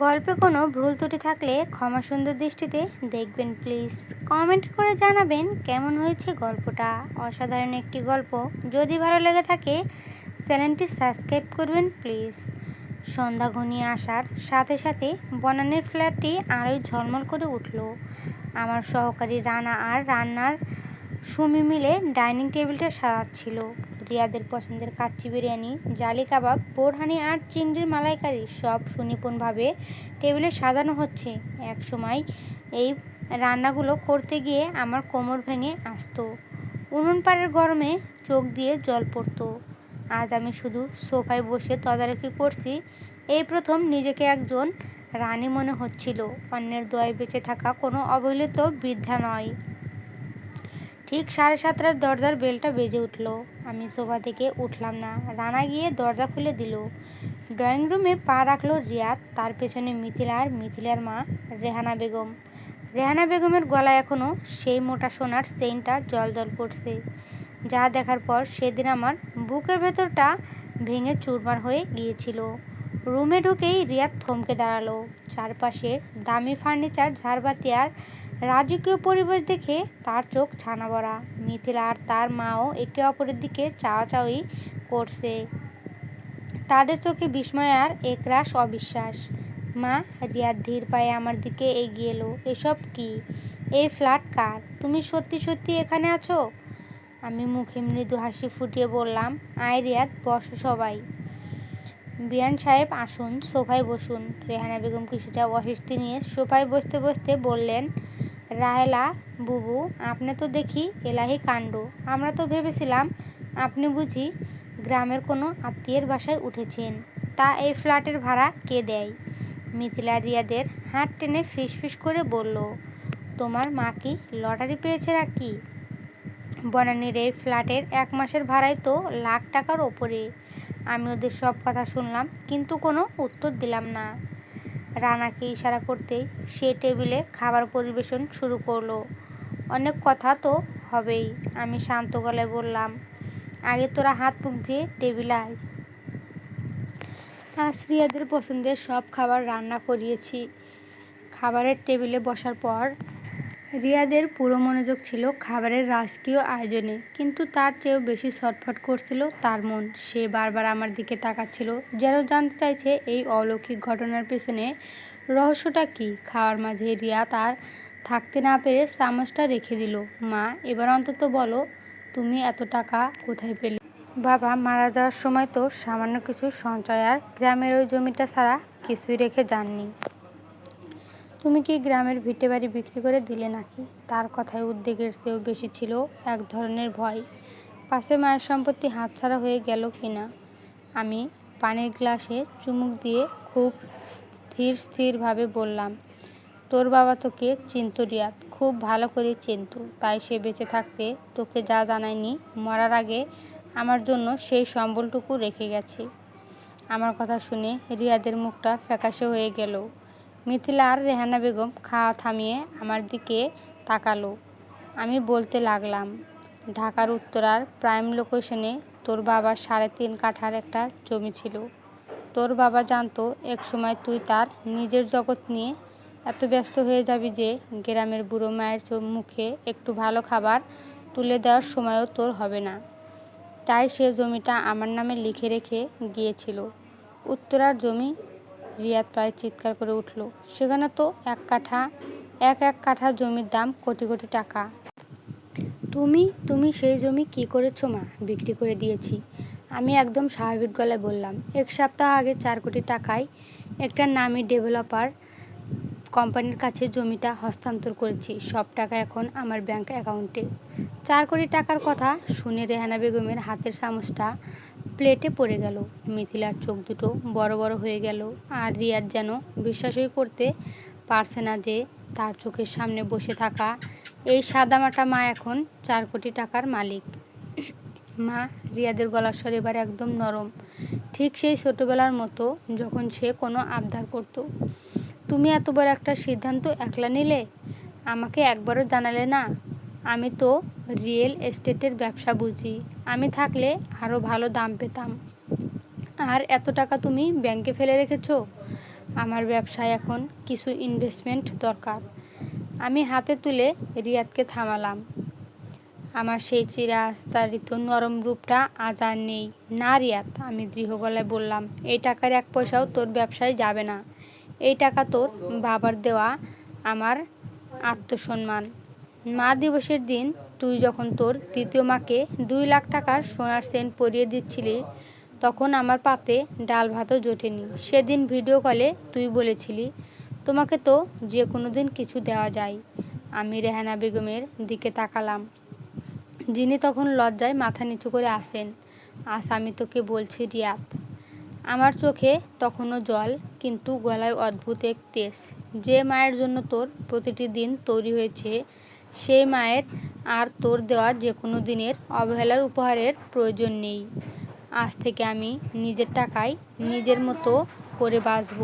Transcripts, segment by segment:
গল্পে কোনো ভুল ত্রুটি থাকলে ক্ষমা সুন্দর দৃষ্টিতে দেখবেন প্লিজ। কমেন্ট করে জানাবেন কেমন হয়েছে গল্পটা। অসাধারণ একটি গল্প। যদি ভালো লেগে থাকে চ্যানেলটি সাবস্ক্রাইব করবেন প্লিজ। সন্ধ্যা ঘনিয়ে আসার সাথে সাথে বনানীর ফ্ল্যাটটি আরোই ঝলমল করে উঠল। আমার সহকারী রানা আর রান্নার সুমি মিলে ডাইনিং টেবিলটা সাজাচ্ছিল। রিয়াদের পছন্দের কাচ্চি বিরিয়ানি, জালি কাবাব, বোরহানি আর চিংড়ির মালাইকারি সব সুনিপুণভাবে টেবিলে সাজানো হচ্ছে। এক সময় এই রান্নাগুলো করতে গিয়ে আমার কোমর ভেঙে আসতো। উনুন পাড়ের গরমে চোখ দিয়ে জল পড়তো। আজ আমি শুধু সোফায় বসে তদারকি করছি। এই প্রথম নিজেকে একজন রানী মনে হচ্ছিল। অন্যের দয়ায় বেঁচে থাকা কোনো অবহেলিত বৃদ্ধা নয়। ঠিক 7:30টার দরজার বেলটা বেজে উঠল। আমি সোফা থেকে উঠলাম না। রানা গিয়ে দরজা খুলে দিল। ড্রয়িং রুমে পা রাখল রিয়াদ, তার পেছনে মিথিলা আর মিথিলার মা রেহানা বেগম। রেহানা বেগমের গলায় এখনও সেই মোটা সোনার চেইনটা জ্বলজ্বল করছে। যা দেখার পর সেদিন আমার বুকের ভেতরটা ভেঙে চুরমার হয়ে গিয়েছিল। রুমে ঢুকেই রিয়াদ থমকে দাঁড়ালো। চারপাশে দামি ফার্নিচার, ঝাড়বাতি আর রাজকীয় পরিবেশ দেখে তার চোখ ছানা ভরা। মিথিলা আর তার মাও একে অপরের দিকে চাওয়াচাওয়ি করছে। তাদের চোখে বিস্ময় আর একরাশ অবিশ্বাস। মা, রিয়াদ ধীর পায়ে আমার দিকে এগিয়ে এলো। এসব কি? এই ফ্ল্যাট কার? তুমি সত্যি সত্যি এখানে আছো? আমি মুখে মৃদু হাসি ফুটিয়ে বললাম, আয় রিয়াদ, বসো সবাই। বিয়ান সাহেব আসুন, সোফায় বসুন। রেহানা বেগম কিছুটা অস্বস্তি নিয়ে সোফায় বসতে বসতে বললেন, রাহেলা বুবু, আপনি তো দেখি এলাহি কাণ্ড। আমরা তো ভেবেছিলাম আপনি বুঝি গ্রামের কোনো আত্মীয়ের বাসায় উঠেছেন। তা এই ফ্ল্যাটের ভাড়া কে দেয়? মিথিলা রিয়াদের হাত টেনে ফিসফিস করে বলল, তোমার মা কি লটারি পেয়েছে নাকি? বনানীর এই ফ্ল্যাটের 1 মাসের ভাড়াই তো লাখ টাকার ওপরে। আমি ওদের সব কথা শুনলাম, কিন্তু কোনো উত্তর দিলাম না। রানাকে ইশারা করতেই সে টেবিলে খাবার পরিবেশন শুরু করলো। অনেক কথা তো হবেই। আমি শান্ত গলায় বললাম, আগে তোরা হাত মুখ দিয়ে টেবিলে আয়। আজ রিয়াদের পছন্দের সব খাবার রান্না করিয়েছি। খাবারের টেবিলে বসার পর রিয়াদের পুরো মনোযোগ ছিল খাবারের রাজকীয় আয়োজনে, কিন্তু তার চেয়েও বেশি ছটফট করছিল তার মন। সে বারবার আমার দিকে তাকাচ্ছিল, যেন জানতে চাইছে এই অলৌকিক ঘটনার পেছনে রহস্যটা কী। খাওয়ার মাঝে রিয়া তার থাকতে না পেরে চামচটা রেখে দিল। মা, এবার অন্তত বলো, তুমি এত টাকা কোথায় পেলে? বাবা মারা যাওয়ার সময় তো সামান্য কিছু সঞ্চয় আর গ্রামের ওই জমিটা ছাড়া কিছুই রেখে যাননি। তুমি কি গ্রামের ভিটে বাড়ি বিক্রি করে দিলে নাকি? তার কথায় উদ্বেগের চেয়েও বেশি ছিল এক ধরনের ভয়। পাশে মায়ের সম্পত্তি হাতছাড়া হয়ে গেল কিনা। আমি পানির গ্লাসে চুমুক দিয়ে খুব স্থিরভাবে বললাম, তোর বাবা তোকে চিনত রিয়াদ, খুব ভালো করে চিনত। তাই সে বেঁচে থাকতে তোকে যা জানায়নি, মরার আগে আমার জন্য সেই সম্বলটুকু রেখে গেছে। আমার কথা শুনে রিয়াদের মুখটা ফ্যাকাশে হয়ে গেল। মিথিলা আর রেহানা বেগম খাওয়া থামিয়ে আমার দিকে তাকালো। আমি বলতে লাগলাম, ঢাকার উত্তরার প্রাইম লোকেশনে তোর বাবার 3.5 কাঠার একটা জমি ছিল। তোর বাবা জানতো একসময় তুই তার নিজের জগৎ নিয়ে এত ব্যস্ত হয়ে যাবি যে গ্রামের বুড়ো মায়ের মুখে একটু ভালো খাবার তুলে দেওয়ার সময়ও তোর হবে না। তাই সে জমিটা আমার নামে লিখে রেখে গিয়েছিল। উত্তরার জমি? রিয়াদ প্রায় চিৎকার করে উঠল। সেখানে তো এক কাঠা জমির দাম কোটি কোটি টাকা। তুমি সেই জমি কি করেছো মা? বিক্রি করে দিয়েছি। আমি একদম স্বাভাবিক গলায় বললাম, 1 সপ্তাহ আগে 4 কোটি টাকায় একটা নামী ডেভেলপার কোম্পানির কাছে জমিটা হস্তান্তর করেছি। সব টাকা এখন আমার ব্যাংক অ্যাকাউন্টে। 4 কোটি টাকার কথা শুনে রেহানা বেগমের হাতের চামচটা প্লেটে পড়ে গেল। মিথিলার চোখ দুটো বড় বড় হয়ে গেল। আর রিয়াদ যেন বিশ্বাসই করতে পারছে না যে তার চোখের সামনে বসে থাকা এই সাদামাটা মা এখন 4 কোটি টাকার মালিক। মা, রিয়াদের গলার স্বর এবার একদম নরম, ঠিক সেই ছোটবেলার মতো যখন সে কোনো আবদার করত। তুমি এত বড় একটা সিদ্ধান্ত একলা নিলে? আমাকে একবারও জানালে না? আমি তো রিয়েল এস্টেটের ব্যবসা বুঝি। আমি থাকলে আরও ভালো দাম পেতাম। আর এত টাকা তুমি ব্যাংকে ফেলে রেখেছো? আমার ব্যবসায় এখন কিছু ইনভেস্টমেন্ট দরকার। আমি হাতে তুলে রিয়াদকে থামালাম। আমার সেই চিরাচরিত নরম রূপটা আজ আর নেই। না রিয়াদ, আমি দৃঢ় গলায় বললাম, এই টাকার 1 পয়সাও তোর ব্যবসায় যাবে না। এই টাকা তোর বাবার দেওয়া আমার আত্মসম্মান। মা দিবসের দিন তুই যখন তোর দ্বিতীয় মাকে 2 লাখ টাকার সোনার চেন পরিয়ে দিচ্ছিলি, তখন আমার পাতে ডাল ভাতও জোটেনি। সেদিন ভিডিও কলে তুই বলেছিলি, তোমাকে তো যে কোনো দিন কিছু দেওয়া যায়। আমি রেহানা বেগমের দিকে তাকালাম, যিনি তখন লজ্জায় মাথা নিচু করে আসেন। আজ আমি তোকে বলছি রিয়াদ। আমার চোখে তখনও জল, কিন্তু গলায় অদ্ভুত এক তেজ। যে মায়ের জন্য তোর প্রতিটি দিন তৈরি হয়েছে, সেই মায়ের আর তোর দেওয়া যে কোনো দিনের অবহেলার উপহারের প্রয়োজন নেই। আজ থেকে আমি নিজের টাকায় নিজের মতো করে বাঁচব।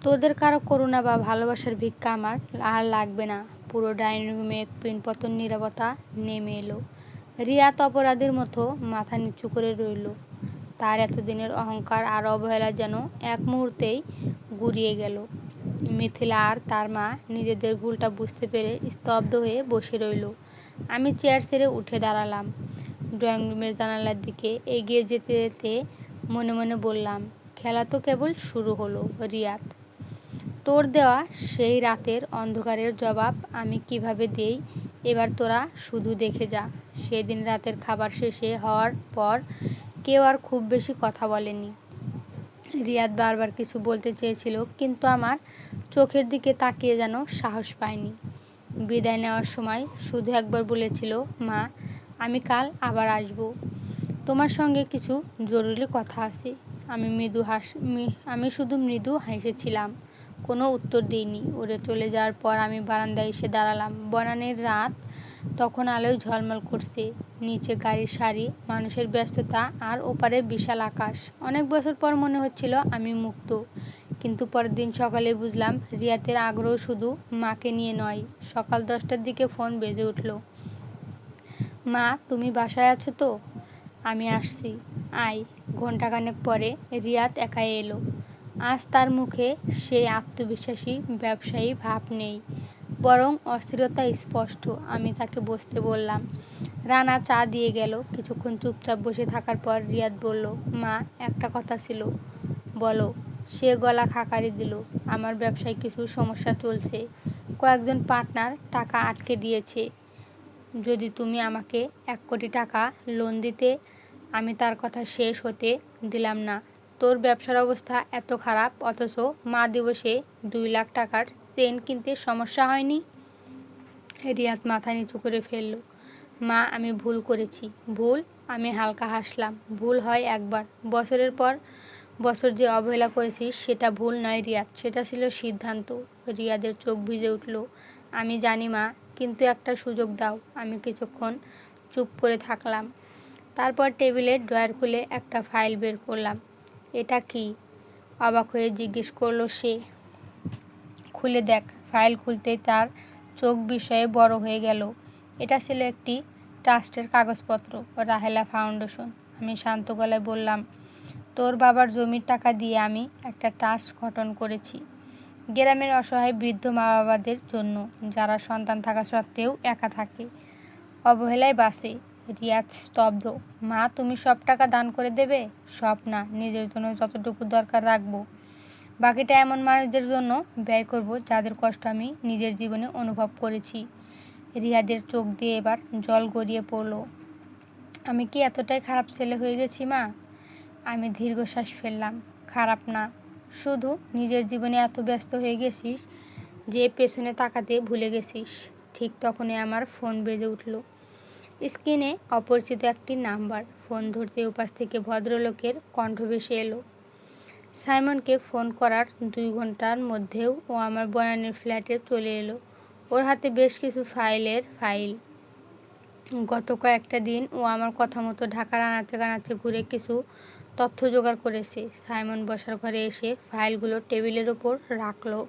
তোদের কারো করুণা বা ভালোবাসার ভিক্ষা আমার আর লাগবে না। পুরো ডাইনিং রুমে এক পিনপতন নীরবতা নেমে এলো। রিয়াদ অপরাধীর মতো মাথা নিচু করে রইল। তার এতদিনের অহংকার আর অবহেলা যেন এক মুহূর্তেই গুঁড়িয়ে গেল। মিথিলা আর তার মা নিজেদের ভুলটা বুঝতে পেরে স্তব্ধ হয়ে বসে রইল। আমি চেয়ার ছেড়ে উঠে দাঁড়ালাম। ড্রয়িং রুমের জানালার দিকে এগিয়ে যেতে যেতে মনে মনে বললাম, খেলা তো কেবল শুরু হলো রিয়াদ। তোর দেওয়া সেই রাতের অন্ধকারের জবাব আমি কিভাবে দেই, এবার তোরা শুধু দেখে যা। সেদিন রাতের খাবার শেষে হওয়ার পর কেউ আর খুব বেশি কথা বলেনি। রিয়াদ বারবার কিছু বলতে চেয়েছিল, কিন্তু আমার চোখের দিকে তাকিয়ে যেন সাহস পায়নি। বিদায় নেওয়ার সময় শুধু একবার বলেছিল, মা, আমি কাল আবার আসব। তোমার সঙ্গে কিছু জরুরি কথা আছে। আমি শুধু মৃদু হেসেছিলাম, কোনো উত্তর দিইনি। ওরে চলে যাওয়ার পর আমি বারান্দায় এসে দাঁড়ালাম। বনানীর রাত তখন আলোয় ঝলমল করছে। নিচে গাড়ির সারি, মানুষের ব্যস্ততা, আর ওপারে বিশাল আকাশ। অনেক বছর পর মনে হচ্ছিল আমি মুক্ত। কিন্তু পরের দিন সকালে বুঝলাম, রিয়াতের আগ্রহ শুধু মাকে নিয়ে নয়। সকাল 10টার দিকে ফোন বেজে উঠল। মা, তুমি বাসায় আছো তো? আমি আসছি, আয়। ঘণ্টাখানেক পরে রিয়াদ একাই এলো। আজ তার মুখে সেই আত্মবিশ্বাসী ব্যবসায়ী ভাব নেই, বরং অস্থিরতা স্পষ্ট। আমি তাকে বসতে বললাম। রানা চা দিয়ে গেল। কিছুক্ষণ চুপচাপ বসে থাকার পর রিয়াদ বলল, মা, একটা কথা ছিল। বলো। সে গলা খাকারি দিল। আমার ব্যবসায় কিছু সমস্যা চলছে। কয়েকজন পার্টনার টাকা আটকে দিয়েছে। যদি তুমি আমাকে 1 কোটি টাকা লোন দিতে। আমি তার কথা শেষ হতে দিলাম না। তোর ব্যবসার অবস্থা এত খারাপ, অথচ মা দিবসে 2 লাখ টাকার চেন কিনতে সমস্যা হয়নি। রিয়াদ মাথা নিচু করে ফেলল। মা, আমি ভুল করেছি। ভুল? আমি হালকা হাসলাম। ভুল হয় একবার, বছরের পর বছর যে অবহেলা করেছিস সেটা ভুল নয় রিয়াদ, সেটা ছিল সিদ্ধান্ত। রিয়াদের চোখ ভিজে উঠল। আমি জানি মা, কিন্তু একটা সুযোগ দাও। আমি কিছুক্ষণ চুপ করে থাকলাম। তারপর টেবিলের ড্রয়ার খুলে একটা ফাইল বের করলাম। এটা কি? অবাক হয়ে জিজ্ঞেস করলো সে। খুলে দেখ। ফাইল খুলতেই তার চোখ বিস্ময়ে বড় হয়ে গেল। এটা ছিল একটি ট্রাস্টের কাগজপত্র, রাহেলা ফাউন্ডেশন। আমি শান্ত গলায় বললাম, তোর বাবার জমির টাকা দিয়ে আমি একটা ট্রাস্ট গঠন করেছি গ্রামের অসহায় বৃদ্ধ মা বাবাদের জন্য, যারা সন্তান থাকা সত্ত্বেও একা থাকে, অবহেলায় বাঁচে। রিয়াদ স্তব্ধ। মা, তুমি সব টাকা দান করে দেবে? সব না, নিজের জন্য যতটুকু দরকার রাখবো। বাকিটা এমন মানুষদের জন্য ব্যয় করব যাদের কষ্ট আমি নিজের জীবনে অনুভব করেছি। রিয়াদের চোখ দিয়ে এবার জল গড়িয়ে পড়ল। আমি কি এতটাই খারাপ ছেলে হয়ে গেছি মা? আমি দীর্ঘশ্বাস ফেললাম। খারাপ না, শুধু নিজের জীবনে এত ব্যস্ত হয়ে গেছিস যে পেছনে তাকাতে ভুলে গেছিস। ঠিক তখনই আমার ফোন বেজে উঠল। স্ক্রিনে অপরিচিত একটি নাম্বার। ফোন ধরতে ওপাশ থেকে ভদ্রলোকের কণ্ঠ ভেসে এলো। সাইমনকে ফোন করার 2 ঘন্টার মধ্যেও ও আমার বনানীর ফ্ল্যাটে চলে এলো। ওর হাতে বেশ কিছু ফাইল। গত কয়েকটা দিন ও আমার কথা মতো ঢাকার আনাচে কানাচে ঘুরে কিছু তথ্য জোগাড় করেছে। সাইমন বসার ঘরে এসে ফাইলগুলো টেবিলের ওপর রাখলো।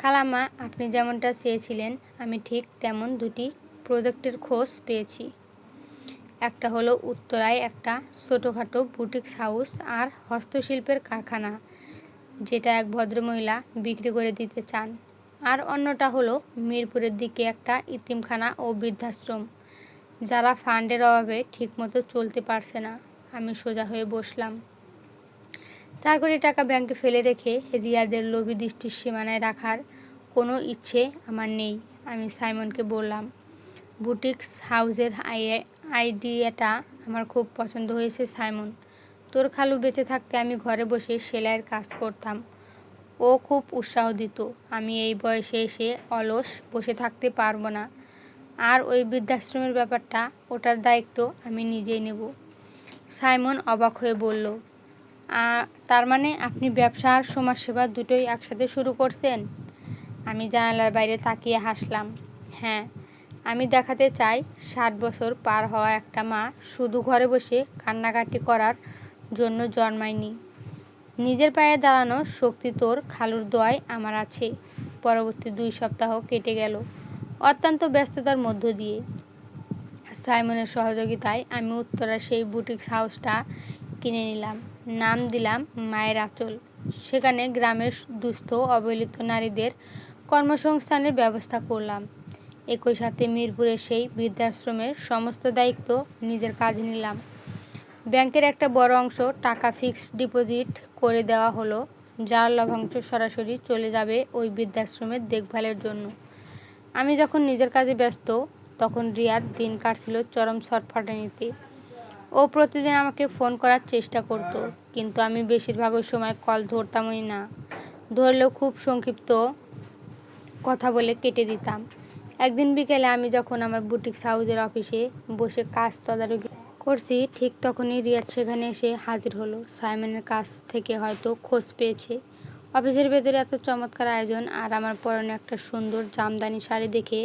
খালাম্মা, আপনি যেমনটা চেয়েছিলেন আমি ঠিক তেমন 2টি প্রজেক্টের খোঁজ পেয়েছি। একটা হলো উত্তরায় একটা ছোটোখাটো বুটিক্স হাউস আর হস্তশিল্পের কারখানা। যেটা এক ভদ্রমহিলা বিক্রি করে দিতে চান, আর অন্যটা হলো মিরপুরের দিকে একটা ইতিমখানা ও বৃদ্ধাশ্রম, যারা ফান্ডের অভাবে ঠিকমতো চলতে পারছে না। আমি সোজা হয়ে বসলাম। 4 কোটি টাকা ব্যাংকে ফেলে রেখে রিয়াদের লোভী দৃষ্টির সীমানায় রাখার কোনো ইচ্ছে আমার নেই। আমি সাইমনকে বললাম, বুটিক্স হাউসের আইডিয়াটা আমার খুব পছন্দ হয়েছে সাইমন। তোর খালু বেঁচে থাকতে আমি ঘরে বসে সেলাইয়ের কাজ করতাম। ও খুব উৎসাহ দিত। আমি এই বয়সে এসে অলস বসে থাকতে পারবো না। আর ওই বৃদ্ধাশ্রমের ব্যাপারটা, ওটার দায়িত্ব আমি নিজেই নেব। সাইমন অবাক হয়ে বলল, তার মানে আপনি ব্যবসা আর সমাজসেবা দুটোই একসাথে শুরু করছেন? আমি জানালার বাইরে তাকিয়ে হাসলাম। হ্যাঁ, আমি দেখাতে চাই 60 বছর পার হওয়া একটা মা শুধু ঘরে বসে কান্নাকাটি করার জন্য জন্মায়নি। নিজের পায়ে দাঁড়ানোর শক্তি তোর খালুর দোয়ায় আমার আছে। পরবর্তী 2 সপ্তাহ কেটে গেল অত্যন্ত ব্যস্ততার মধ্য দিয়ে। সাইমনের সহযোগিতায় আমি উত্তরার সেই বুটিক্স হাউসটা কিনে নিলাম। নাম দিলাম মায়ের আঁচল। সেখানে গ্রামের দুস্থ অবহেলিত নারীদের কর্মসংস্থানের ব্যবস্থা করলাম। একই সাথে মিরপুরের সেই বৃদ্ধাশ্রমের সমস্ত দায়িত্ব নিজের কাঁধে নিলাম। ব্যাংকের একটা বড় অংশ টাকা ফিক্সড ডিপোজিট করে দেওয়া হলো, যার লভ্যাংশ সরাসরি চলে যাবে ওই বৃদ্ধাশ্রমের দেখভালের জন্য। আমি যখন নিজের কাজে ব্যস্ত, তখন রিয়াদ দিন কাটছিল চরম ছটফটানিতে। ও প্রতিদিন আমাকে ফোন করার চেষ্টা করত, কিন্তু আমি বেশিরভাগ সময় কল ধরতামই না। ধরলেও খুব সংক্ষিপ্ত কথা বলে কেটে দিতাম। একদিন বিকেলে আমি যখন আমার বুটিক্স হাউসের অফিসে বসে কাজ তদারকি করছি, ঠিক তখনই রিয়াদ সেখানে এসে হাজির হলো। সাইমনের কাছ থেকে হয়তো খোঁজ পেয়েছে। অফিসের ভেতরে এত চমৎকার আয়োজন, আর আমার পরনে একটা সুন্দর জামদানি শাড়ি দেখে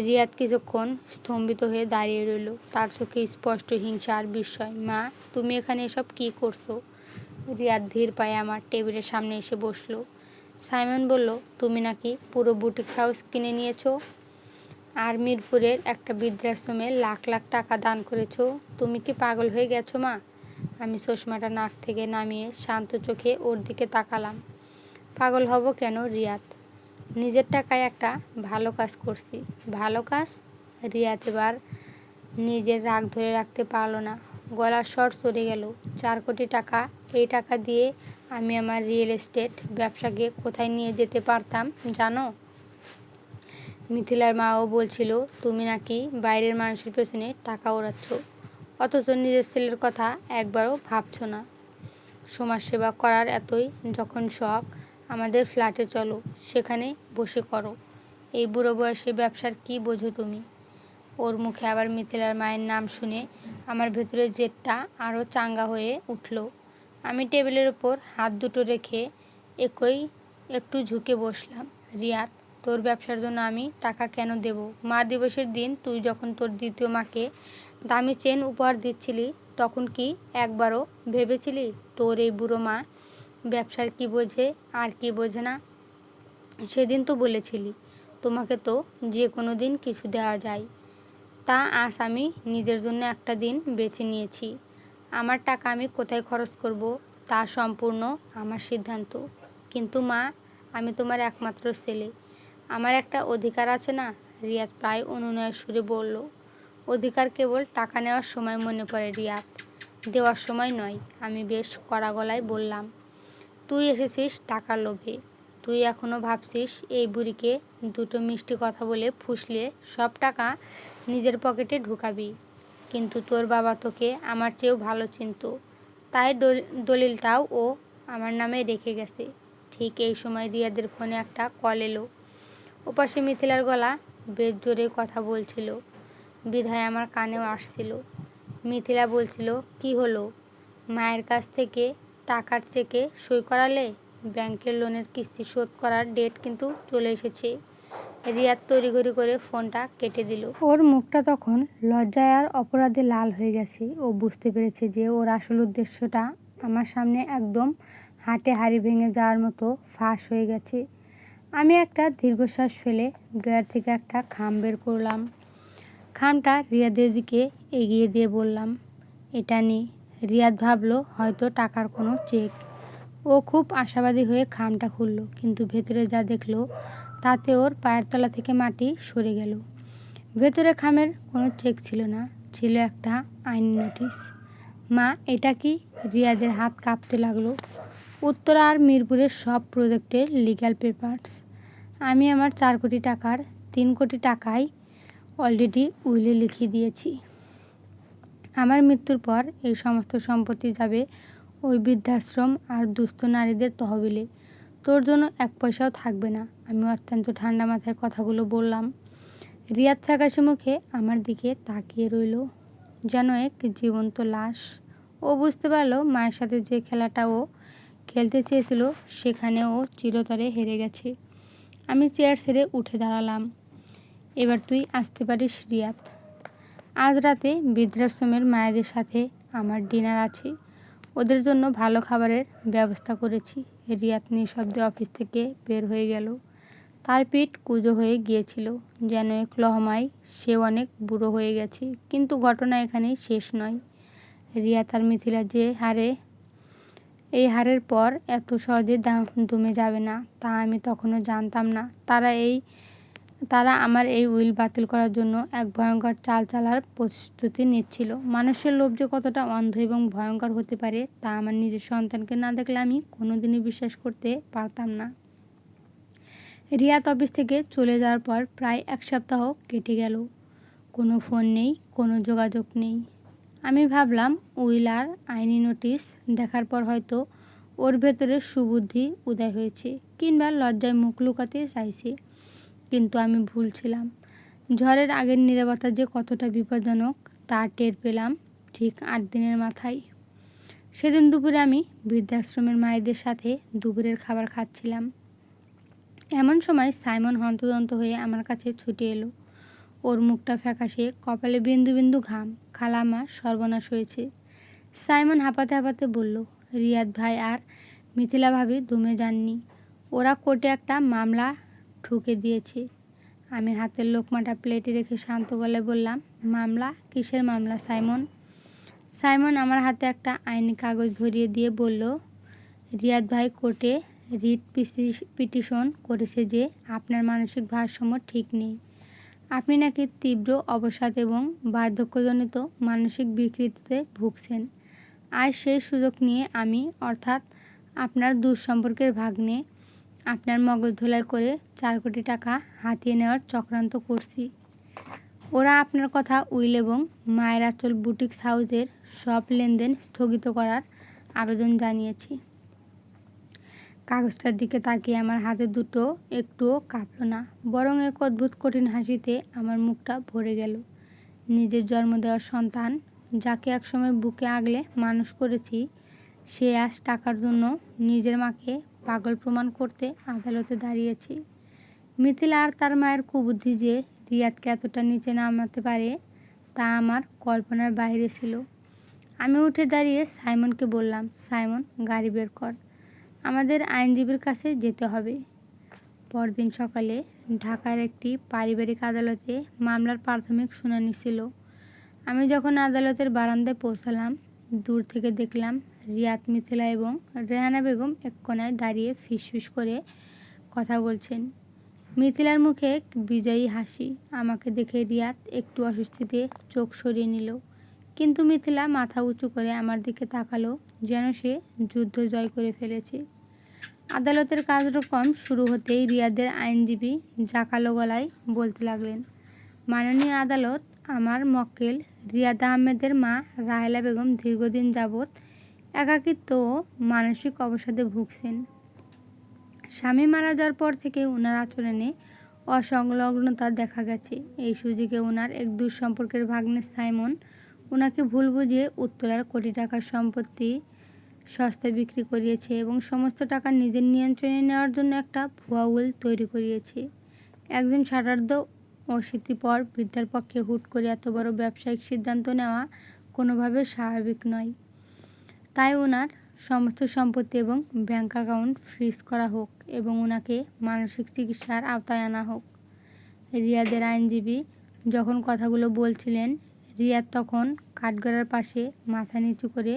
রিয়াদ কিছুক্ষণ স্তম্ভিত হয়ে দাঁড়িয়ে রইল। তার চোখে স্পষ্ট হিংসা আর বিস্ময়। মা, তুমি এখানে এসব কী করছো? রিয়াদ ধীর পায়ে আমার টেবিলের সামনে এসে বসলো। সাইমন বলল, তুমি নাকি পুরো বুটিক্স হাউস কিনে নিয়েছো, আর মিরপুরের একটা বৃদ্ধাশ্রমে লাখ লাখ টাকা দান করেছো। তুমি কি পাগল হয়ে গেছো মা? আমি চশমাটা নাক থেকে নামিয়ে শান্ত চোখে ওর দিকে তাকালাম। পাগল হব কেন রিয়াদ? নিজের টাকায় একটা ভালো কাজ করছি। ভালো কাজ? রিয়াদ এবার নিজের রাগ ধরে রাখতে পারল না। গলার স্বর চড়ে গেল। 4 কোটি টাকা, এই টাকা দিয়ে আমি আমার রিয়েল এস্টেট ব্যবসাকে কোথায় নিয়ে যেতে পারতাম জানো? মিথিলার মাও বলছিল তুমি নাকি বাইরের মানুষের পেছনে টাকা ওড়াচ্ছ, অথচ নিজের ছেলের কথা একবারও ভাবছো না। সমাজসেবা করার এতই যখন শখ, আমাদের ফ্ল্যাটে চলো, সেখানে বসে করো। এই বুড়ো বয়সে ব্যবসার কি বোঝো তুমি? ওর মুখে আবার মিথিলার মায়ের নাম শুনে আমার ভেতরে জেদটা আরও চাঙ্গা হয়ে উঠল। আমি টেবিলের ওপর হাত দুটো রেখে একটু ঝুঁকে বসলাম। রিয়াদ, তোর ব্যবসার জন্য আমি টাকা কেন দেব? মা দিবসের দিন তুই যখন তোর দ্বিতীয় মাকে দামি চেন উপহার দিচ্ছিলি, তখন কি একবারও ভেবেছিলি তোর এই বুড়ো মা ব্যবসার কি বোঝে আর কি বোঝে না? সেদিন তো বলেছিলি তোমাকে তো যে কোনো দিন কিছু দেওয়া যায়। তা আজ আমি নিজের জন্য একটা দিন বেছে নিয়েছি। আমার টাকা আমি কোথায় খরচ করব তা সম্পূর্ণ আমার সিদ্ধান্ত। কিন্তু মা, আমি তোমার একমাত্র ছেলে, আমার একটা অধিকার আছে না? রিয়াদ প্রায় অনুনয়ের সুরে বলল। অধিকার কেবল টাকা নেওয়ার সময় মনে পড়ে রিয়াদ, দেওয়ার সময় নয়। আমি বেশ কড়া গলায় বললাম। তুই এসেছিস টাকার লোভে। তুই এখনও ভাবছিস এই বুড়িকে দুটো মিষ্টি কথা বলে ফুসলে সব টাকা নিজের পকেটে ঢুকাবি। কিন্তু তোর বাবা তোকে আমার চেয়েও ভালো চিনত, তাই দলিলটাও ও আমার নামে রেখে গেছে। ঠিক এই সময় রিয়াদের ফোনে একটা কল এলো। ওপাশে মিথিলার গলা বেশ জোরে কথা বলছিল, বিধায় আমার কানেও আসছিল। মিথিলা বলছিল, কি হলো? মায়ের কাছ থেকে টাকার চেকে সই করালে? ব্যাংকের লোনের কিস্তি শোধ করার ডেট কিন্তু চলে এসেছে। রিয়াদ তড়িঘড়ি করে ফোনটা কেটে দিল। ওর মুখটা তখন লজ্জায় আর অপরাধে লাল হয়ে গেছে। ও বুঝতে পেরেছে যে ওর আসল উদ্দেশ্যটা আমার সামনে একদম হাটে হাড়ি ভেঙে যাওয়ার মতো ফাঁস হয়ে গেছে। আমি একটা দীর্ঘশ্বাস ফেলে ড্রয়ার থেকে একটা খাম বের করলাম। খামটা রিয়াদের দিকে এগিয়ে দিয়ে বললাম, এটা নে। রিয়াদ ভাবলো হয়তো টাকার কোনো চেক। ও ও খুব আশাবাদী হয়ে খামটা খুলল, কিন্তু ভেতরে যা দেখলো তাতে ওর পায়ের তলা থেকে মাটি সরে গেল। ভেতরে খামের কোনো চেক ছিল না, ছিল একটা আইনি নোটিশ। মা, এটা কি? রিয়াদের হাত কাঁপতে লাগলো। উত্তরা আর মিরপুরের সব প্রজেক্টের লিগ্যাল পেপারস। আমি আমার 4 কোটি টাকার 3 কোটি টাকাই অলরেডি উইলে লিখিয়ে দিয়েছি। আমার মৃত্যুর পর এই সমস্ত সম্পত্তি যাবে ওই বৃদ্ধাশ্রম আর দুস্থ নারীদের তহবিলে। তোর জন্য 1 পয়সাও থাকবে না। আমি অত্যন্ত ঠান্ডা মাথায় কথাগুলো বললাম। রিয়াদ ফ্যাকাশে মুখে আমার দিকে তাকিয়ে রইল, যেন এক জীবন্ত লাশ। ও বুঝতে পারল মায়ের সাথে যে খেলাটা ও খেলতে চেয়েছিল সেখানে ও চিরতরে হেরে গেছে। আমি চেয়ার ছেড়ে উঠে দাঁড়ালাম। এবার তুই আসতে পারিস রিয়াদ। আজ রাতে বৃদ্ধাশ্রমের মায়েদের সাথে আমার ডিনার আছে। ওদের জন্য ভালো খাবারের ব্যবস্থা করেছি। রিয়াদ নিঃশব্দে অফিস থেকে বের হয়ে গেল। তার পিঠ কুঁজো হয়ে গিয়েছিল, যেন এক লহমায় সে অনেক বুড়ো হয়ে গেছে। কিন্তু ঘটনা এখানেই শেষ নয়। রিয়াদ আর মিথিলা যে এই হারের পর এত সহজে দমে যাবে না, তা আমি তখনও জানতাম না। তারা আমার এই উইল বাতিল করার জন্য এক ভয়ঙ্কর চাল চালার প্রস্তুতি নিচ্ছিল। মানুষের লোভ যে কতটা অন্ধ এবং ভয়ঙ্কর হতে পারে তা আমার নিজের সন্তানকে না দেখলে আমি কোনোদিনই বিশ্বাস করতে পারতাম না। রিয়াদ অফিস থেকে চলে যাওয়ার পর প্রায় 1 সপ্তাহ কেটে গেল। কোনো ফোন নেই, কোনো যোগাযোগ নেই। আমি ভাবলাম উইল আর আইনি নোটিশ দেখার পর হয়তো ওর ভেতরে সুবুদ্ধি উদয় হয়েছে, কিংবা লজ্জায় মুখ লুকাতে চাইছে। কিন্তু আমি ভুল ছিলাম। ঝড়ের আগের নীরবতা যে কতটা বিপজ্জনক তা টের পেলাম ঠিক 8 দিনের মাথায়। সেদিন দুপুরে আমি বৃদ্ধাশ্রমের মায়েদের সাথে দুপুরের খাবার খাচ্ছিলাম। এমন সময় সাইমন হন্তদন্ত হয়ে আমার কাছে ছুটে এলো। ওর মুখটা ফ্যাকাশে, কপালে বিন্দু বিন্দু ঘাম। খালাম্মা, সর্বনাশ হয়েছে। সাইমন হাঁপাতে হাঁপাতে বলল, রিয়াদ ভাই আর মিথিলা ভাবি দমে যাননি। ওরা কোর্টে একটা মামলা ঠুকে দিয়েছে। আমি হাতের লোকমাটা প্লেটে রেখে শান্ত গলায় বললাম, মামলা? কিসের মামলা সাইমন? সাইমন আমার হাতে একটা আইনি কাগজ ধরিয়ে দিয়ে বলল, রিয়াদ ভাই কোর্টে রিট পিটিশন করেছে যে আপনার মানসিক ভারসাম্য ঠিক নেই। আপনি নাকি তীব্র অবসাদ এবং বার্ধক্যজনিত মানসিক বিকৃতিতে ভুগছেন। আর সেই সুযোগ নিয়ে আমি, অর্থাৎ আপনার দূর সম্পর্কের ভাগ্নে, আপনার মগজ ধোলাই করে 4 কোটি টাকা হাতিয়ে নেওয়ার চক্রান্ত করছি। ওরা আপনার কথা উইল এবং মায়ের আঁচল বুটিক্স হাউসের সব লেনদেন স্থগিত করার আবেদন জানিয়েছি। কাগজটার দিকে তাকিয়ে আমার হাতে দুটো একটুও কাঁপল না, বরং এক অদ্ভুত কঠিন হাসিতে আমার মুখটা ভরে গেল। নিজের জন্ম দেওয়ার সন্তান, যাকে একসময় বুকে আগলে মানুষ করেছি, সে আজ টাকার জন্য নিজের মাকে পাগল প্রমাণ করতে আদালতে দাঁড়িয়েছে। মিথিলা আর তার মায়ের কুবুদ্ধি যে রিয়াদকে এতটা নিচে নামাতে পারে তা আমার কল্পনার বাইরে ছিল। আমি উঠে দাঁড়িয়ে সাইমনকে বললাম, সাইমন, গাড়ি বের কর, আমাদের আইনজীবীর কাছে যেতে হবে। পরদিন সকালে ঢাকার একটি পারিবারিক আদালতে মামলার প্রাথমিক শুনানি ছিল। আমি যখন আদালতের বারান্দায় পৌঁছালাম, দূর থেকে দেখলাম রিয়াদ, মিথিলা এবং রেহানা বেগম এক কোণায় দাঁড়িয়ে ফিসফিস করে কথা বলছেন। মিথিলার মুখে এক বিজয়ী হাসি। আমাকে দেখে রিয়াদ একটু অস্বস্তিতে চোখ সরিয়ে নিল, কিন্তু মিথিলা মাথা উঁচু করে আমার দিকে তাকালো, যেন সে যুদ্ধ জয় করে ফেলেছে। আদালতের কার্যক্রম শুরু হতেই রিয়াদের আইনজীবী জাঁকালো গলায় বলতে লাগলেন, মাননীয় আদালত, আমার মক্কেল রিয়াদ আহমেদের মা রাহেলা বেগম দীর্ঘদিন যাবৎ একাকিত্ব ও মানসিক অবসাদে ভুগছেন। স্বামী মারা যাওয়ার পর থেকে ওনার আচরণে অসংলগ্নতা দেখা গেছে। এই সুযোগে ওনার এক দূর সম্পর্কের ভাগ্নে সাইমন ওনাকে ভুল বুঝিয়ে উত্তরার কোটি টাকার সম্পত্তি সস্তায় বিক্রি করিয়েছে এবং সমস্ত টাকা নিজের নিয়ন্ত্রণে নেওয়ার জন্য একটা ভুয়া উইল তৈরি করিয়েছে। একজন ষাটার্ধ অশীতিপর বৃদ্ধার পক্ষে হুট করে এত বড় ব্যবসায়িক সিদ্ধান্ত নেওয়া কোনোভাবে স্বাভাবিক নয়। তাই ওনার সমস্ত সম্পত্তি এবং ব্যাংক অ্যাকাউন্ট ফ্রিজ করা হোক এবং ওনাকে মানসিক চিকিৎসার আওতায় আনা হোক। রিয়াদের আইনজীবী যখন কথাগুলো বলছিলেন, রিয়াদ তখন কাঠগড়ার পাশে মাথা নিচু করে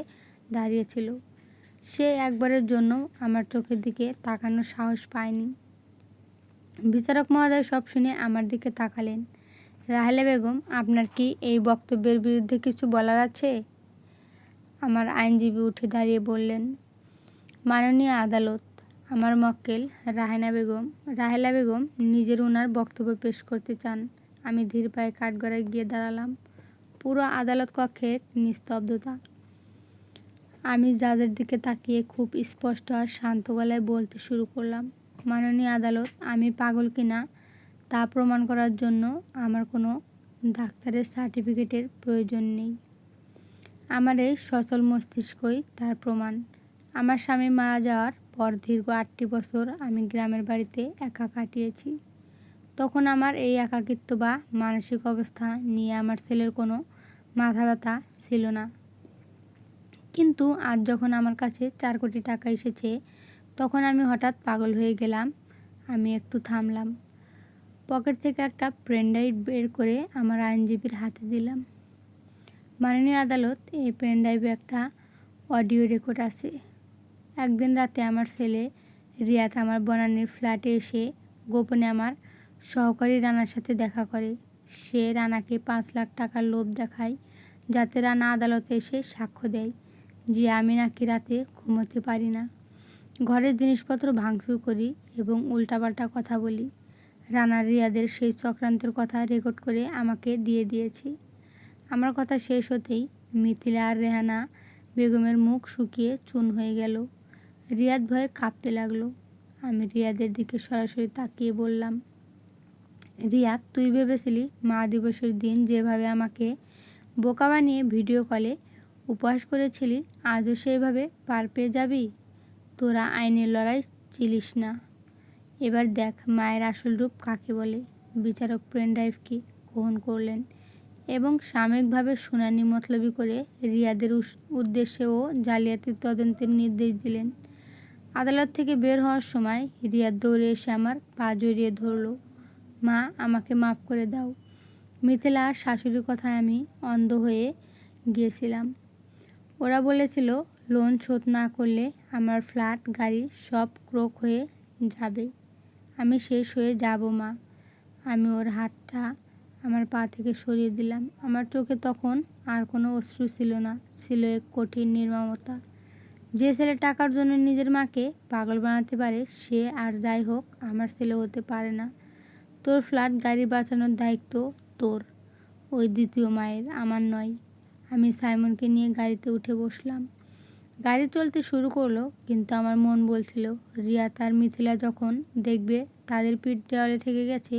দাঁড়িয়েছিল। সে একবারের জন্য আমার চোখের দিকে তাকানোর সাহস পায়নি। বিচারক মহোদয় সব শুনে আমার দিকে তাকালেন। রাহেলা বেগম, আপনার কি এই বক্তব্যের বিরুদ্ধে কিছু বলার আছে? আমার আইনজীবী উঠে দাঁড়িয়ে বললেন, মাননীয় আদালত, আমার মক্কেল রাহেলা বেগম নিজের ওনার বক্তব্য পেশ করতে চান। আমি ধীর পায়ে কাঠগড়ায় গিয়ে দাঁড়ালাম। পুরো আদালত কক্ষে নিস্তব্ধতা। আমি জাজের দিকে তাকিয়ে খুব স্পষ্ট আর শান্ত গলায় বলতে শুরু করলাম, মাননীয় আদালত, আমি পাগল কিনা তা প্রমাণ করার জন্য আমার কোনো ডাক্তারের সার্টিফিকেটের প্রয়োজন নেই। আমার এই সচল মস্তিষ্কই তার প্রমাণ। আমার স্বামী মারা যাওয়ার পর দীর্ঘ 8টি বছর আমি গ্রামের বাড়িতে একা কাটিয়েছি। তখন আমার এই একাকিত্ব বা মানসিক অবস্থা নিয়ে আমার ছেলের কোনো মাথা ব্যথা ছিল না। কিন্তু আজ যখন আমার কাছে 4 কোটি টাকা এসেছে, তখন আমি হঠাৎ পাগল হয়ে গেলাম। আমি একটু থামলাম। পকেট থেকে একটা পেনড্রাইভ বের করে আমার আইনজীবীর হাতে দিলাম। মাননীয় আদালত, এই পেনড্রাইভে একটা অডিও রেকর্ড আছে। একদিন রাতে আমার ছেলে রিয়াদ আমার বনানীর ফ্ল্যাটে এসে গোপনে আমার সহকারী রানার সাথে দেখা করে। সে রানাকে 5 লাখ টাকার লোভ দেখায়, যাতে রানা আদালতে এসে সাক্ষ্য দেয় যে আমি নাকি রাতে ঘুমোতে পারি না, ঘরের জিনিসপত্র ভাঙচুর করি এবং উল্টাপাল্টা কথা বলি। রানা রিয়াদের সেই চক্রান্তের কথা রেকর্ড করে আমাকে দিয়ে দিয়েছে। আমার কথা শেষ হতেই মিথিলা আর রেহানা বেগমের মুখ শুকিয়ে চুন হয়ে গেল। রিয়াদ ভয়ে কাঁপতে লাগলো। আমি রিয়াদের দিকে সরাসরি তাকিয়ে বললাম, রিয়াদ, তুই ভেবেছিলি মা দিবসের দিন যেভাবে আমাকে বোকা বানিয়ে ভিডিও কলে উপহাস করেছিলি, আজও সেইভাবে পার পেয়ে যাবি? তোরা আইনের লড়াই চিলিস না। এবার দেখ মায়ের আসল রূপ কাকে বলে। বিচারক পেনড্রাইভকে গ্রহণ করলেন এবং সাময়িকভাবে শুনানি মতলবি করে রিয়াদের উদ্দেশ্যে ও জালিয়াতির তদন্তের নির্দেশ দিলেন। আদালত থেকে বের হওয়ার সময় রিয়াদ দৌড়ে এসে আমার পা জড়িয়ে ধরল। মা, আমাকে মাফ করে দাও। মিথিলা আর শাশুড়ির কথায় আমি অন্ধ হয়ে গিয়েছিলাম। ওরা বলেছিল লোন শোধ না করলে আমার ফ্ল্যাট, গাড়ি সব ক্রোক হয়ে যাবে। আমি শেষ হয়ে যাব মা। আমি ওর হাতটা আমার পা থেকে সরিয়ে দিলাম। আমার চোখে তখন আর কোনো অশ্রু ছিল না, ছিল এক কঠিন নির্মমতা। যে ছেলে টাকার জন্য নিজের মাকে পাগল বানাতে পারে, সে আর যাই হোক আমার ছেলে হতে পারে না। তোর ফ্ল্যাট, গাড়ি বাঁচানোর দায়িত্ব তোর, ওই দ্বিতীয় মায়ের, আমার নয়। আমি সাইমনকে নিয়ে গাড়িতে উঠে বসলাম। গাড়ি চলতে শুরু করলো, কিন্তু আমার মন বলছিল রিয়াদ আর মিথিলা যখন দেখবে তাদের পিঠ দেওয়ালে ঠেকে গেছে,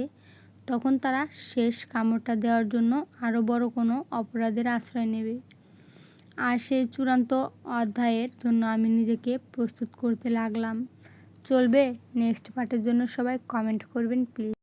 তখন তারা শেষ কামড়টা দেওয়ার জন্য আরও বড় কোনো অপরাধের আশ্রয় নেবে। আর সেই চূড়ান্ত অধ্যায়ের জন্য আমি নিজেকে প্রস্তুত করতে লাগলাম। চলবে? নেক্সট পার্টের জন্য সবাই কমেন্ট করবেন প্লিজ।